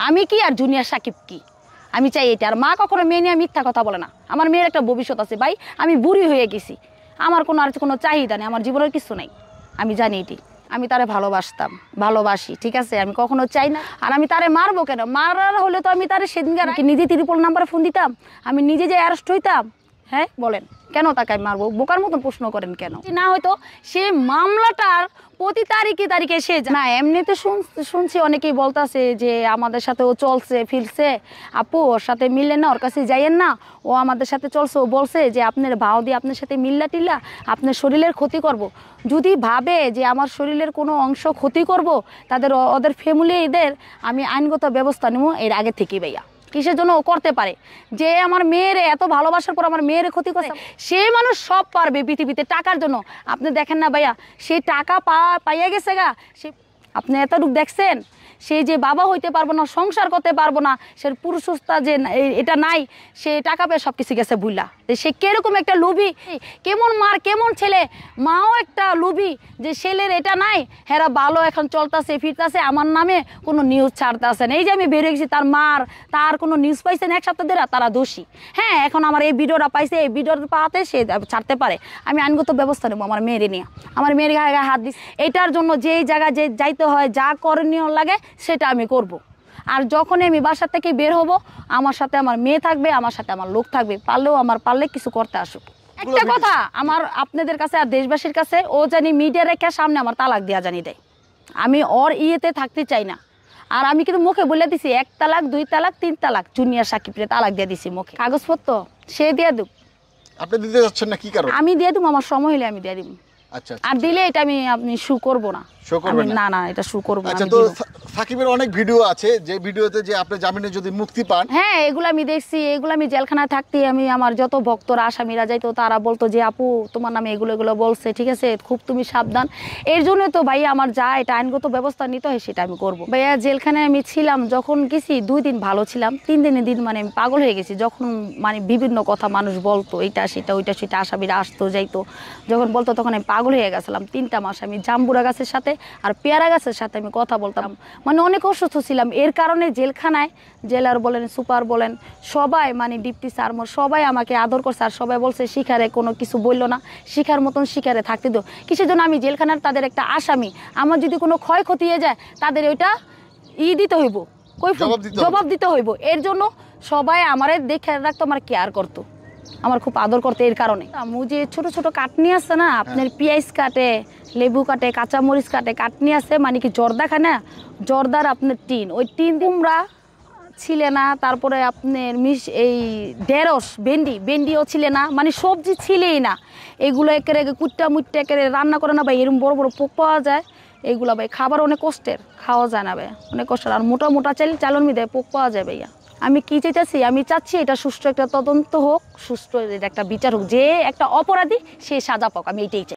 আমি কি আর জুনিয়র সাকিব কি, আমি চাই এটা। আর মা কখনো মেয়ে নিয়ে মিথ্যা কথা বলে না। আমার মেয়ের একটা ভবিষ্যৎ আছে ভাই, আমি বুড়ি হয়ে গেছি, আমার কোনো আর কোনো চাহিদা নেই, আমার জীবনের কিছু নাই, আমি জানি এটি। আমি তারে ভালোবাসতাম, ভালোবাসি, ঠিক আছে, আমি কখনো চাই না। আর আমি তারে মারবো কেন? মারার হলে তো আমি তারে সেদিনকে নিজে 3 নাম্বারে ফোন দিতাম, আমি নিজে যে অ্যারেস্ট হইতাম। হ্যাঁ বলেন, কেন তাকে আমি মারবো? বোকার মতন প্রশ্ন করেন কেন? না হয়তো সে মামলাটার প্রতি তারিখে সে না। এমনিতে শুনছি অনেকেই বলতেছে যে আমাদের সাথে ও চলছে ফিরছে, আপু ওর সাথে মিললে না, ওর কাছে যাইয়েন না, ও আমাদের সাথে চলছে, ও বলছে যে আপনার ভাও দিয়ে আপনার সাথে মিল্লা টিল্লা আপনার শরীরের ক্ষতি করব। যদি ভাবে যে আমার শরীরের কোনো অংশ ক্ষতি করব, ওদের ফ্যামিলিদের আমি আইনগত ব্যবস্থা নেব এর আগে থেকেই ভাইয়া। কিসের জন্য ও করতে পারে? যে আমার মেয়েরে এত ভালোবাসার পর আমার মেয়েরে ক্ষতি করছে, সে মানুষ সব পারবে পৃথিবীতে টাকার জন্য। আপনি দেখেন না ভাইয়া, সে টাকা পাইয়া গেছে গা, সে আপনি এতটুকু দেখছেন, সে যে বাবা হইতে পারবো না, সংসার করতে পারবো না, সে পুরুষতা যে এটা নাই, সে টাকা পেয়ে সব কিছু গেছে বুইলা। সে কিরকম একটা লোভী, কেমন মার কেমন ছেলে, মাও একটা লোভী যে ছেলের এটা নাই, হেরা ভালো এখন চলতেছে ফিরতেছে, আমার নামে কোনো নিউজ ছাড়তেছে না। এই যে আমি বেরিয়ে গেছি, তার কোনো নিউজ পাইছেন এক সপ্তাহ ধরে, তারা দোষী। হ্যাঁ, এখন আমার এই ভিডিওটা পাইছে, এই ভিডিওর পাতে সে ছাড়তে পারে, আমি আইনগত ব্যবস্থা নেবো আমার মেয়েরে নিয়ে। আমার মেয়ের গায়ে গায়ে হাত দিচ্ছে, এটার জন্য যেই জায়গায় যে যাইতে হয়, যা করণীয় লাগে সেটা আমি করব। আর যখনই আমি বাসা থেকে বের হব, আমার সাথে আমার মেয়ে থাকবে, আমার সাথে আমার লোক থাকবে, পারলে কিছু করতে আসুক। একটা কথা আমার আপনাদের কাছে আর দেশবাসীর কাছে, ও জানি মিডিয়া রেখে সামনে আমার তালাক দেওয়া জানি দেয়, আমি ওর ইয়েতে থাকতে চাই না। আর আমি কিন্তু মুখে বলে দিছি 1 তালাক 2 তালাক 3 তালাক, জুনিয়র সাকিবরে তালাক দিয়ে দিছি মুখে। কাগজপত্র সে দিয়ে দেব। আপনি দিতে যাচ্ছেন না কি কারণ? আমি দিয়ে দেবো, আমার সময় হলে আমি দিয়ে দিব। আচ্ছা, আর দিলে এটা আপনি শু করবো না, না এটা শু করবো না। আচ্ছা, তো সাকিবের অনেক ভিডিও আছে, যে ভিডিওতে যে আপনি জামিনে যদি মুক্তি পান, হ্যাঁ এগুলো আমি দেখছি, এগুলো আমি জেলখানায় থাকতে আমার যত ভক্তরা আসামিরা যাইতো, তারা বলতো যে আপু তোমার নামে এগুলো বলছে, ঠিক আছে, খুব তুমি সাবধান। এর জন্য তো ভাইয়া আমার যা এটা আইনগত ব্যবস্থা নিতে হয় সেটা আমি করবো। ভাইয়া জেলখানায় আমি ছিলাম, যখন গেছি 2 দিন ভালো ছিলাম, 3 দিনের দিন মানে আমি পাগল হয়ে গেছি। যখন মানে বিভিন্ন কথা মানুষ বলতো, এটা সেটা ওইটা সেটা, আসামিরা আসতো যাইতো, যখন বলতো তখন আমি পাগল হয়ে গেছিলাম। 3টা মাস আমি জাম্বুরা গাছের সাথে আর পেয়ারা গাছের সাথে আমি কথা বলতাম, মানে অনেক অসুস্থ ছিলাম। এর কারণে জেলখানায় জেলার বলেন, সুপার বলেন, সবাই মানে ডিপটি স্যার সবাই আমাকে আদর করছে। আর সবাই বলছে শিখারে কোনো কিছু বললো না, শিখার মতন শিখারে থাকতে দো। কিসের জন্য? আমি জেলখানার তাদের একটা আসামি, আমার যদি কোনো ক্ষয়ক্ষতি হয়ে যায় তাদের ওইটা দিতে হইব, জবাব দিতে হইব। এর জন্য সবাই আমারে দেখে রাখতো, আমার কেয়ার করতো, আমার খুব আদর করতে। এর কারণে আমু যে ছোট ছোট কাটনি আছে না, আপনার পেঁয়াজ কাটে, লেবু কাটে, কাঁচামরিচ কাটে, কাটনি আছে মানে কি জর্দা খায় না, জর্দার আপনার টিন, ওই টিন কুমড়া ছিলে না, তারপরে আপনার এই ঢেঁড়স ভেন্ডিও ছিলে না, মানে সবজি ছিলেই না। এগুলো একেবারে কুট্টা মুট্টা একেবারে রান্না করে না ভাই, এরকম বড় বড় পোক পাওয়া যায়, এইগুলো ভাই খাবার অনেক কষ্টের, খাওয়া যায় না ভাই, অনেক কষ্টের। আর মোটা মোটা চালন দেয়, পোক পাওয়া যায় ভাইয়া। আমি কি চাইতেছি? আমি চাচ্ছি এটা সুষ্ঠু একটা তদন্ত হোক, সুষ্ঠু একটা বিচার হোক, যে একটা অপরাধী সে সাজা পাক, আমি এটাই চাই।